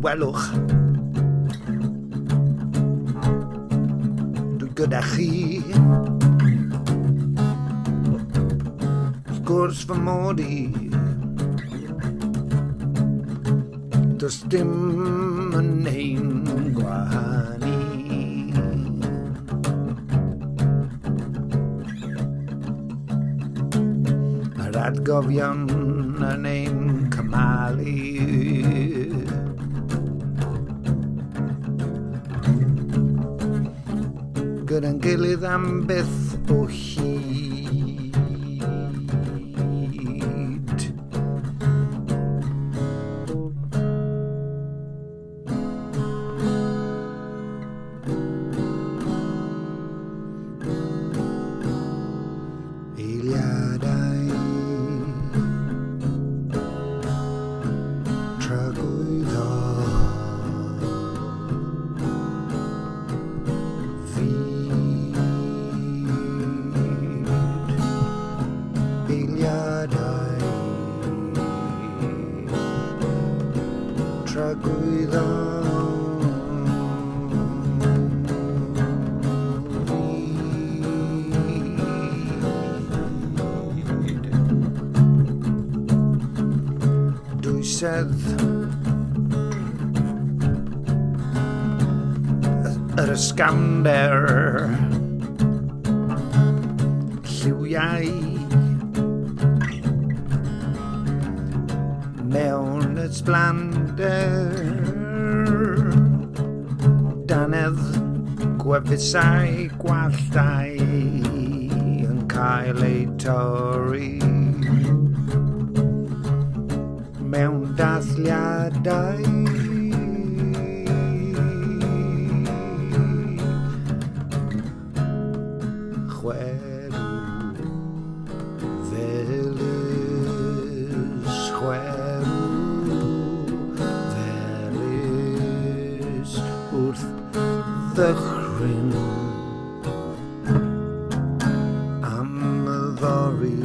welwch. Dwi gyda chi. Wrth gwrs fy mod i. Does dim yn ein gwahanu. Yr atgofion yn ein cymalu. Gyda'n gilydd am byth o hyd. Eiliadau tragwyddo tragwyddo dwysedd yr ysgafnder lliwiau mewn ysblander danedd gwefusau gwalldau yn cael eu torri mewn dathliadau chwerw felys wrth ddychryn am y fori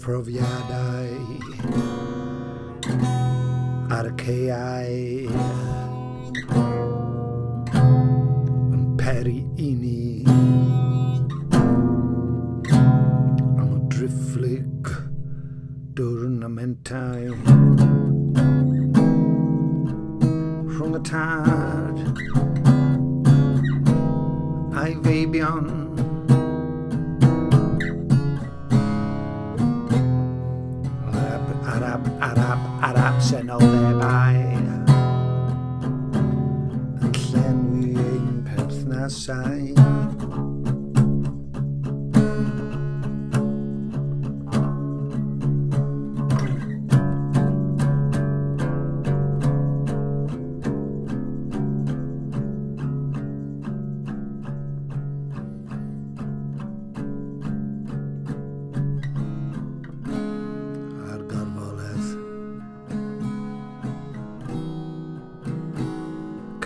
profiadau ar y caeau yn peri i ni am y drifflig dwrnamentau rhwng y tad a'i feibion ar absenoldebau yn llenwi ein perthnasau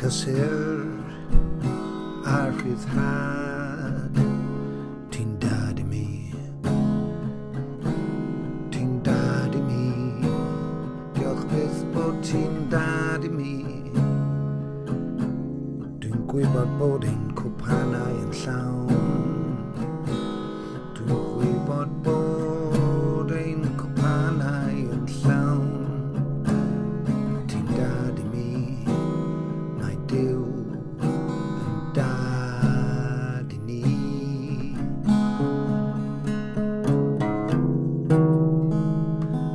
cysur a rhyddhad ti'n dad i mi diolch byth bod ti'n dad i mi dwi'n gwybod bod ein cwpanau yn llawn dwi'n gwybod bod ein cwpanau yn llawn ti'n dad i mi Duw yn dad i ni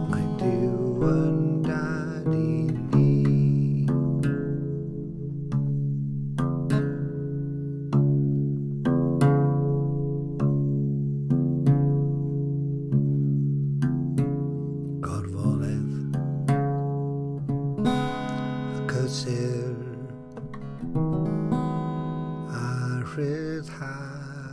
Mae Duw yn dad i ni rhyddhad.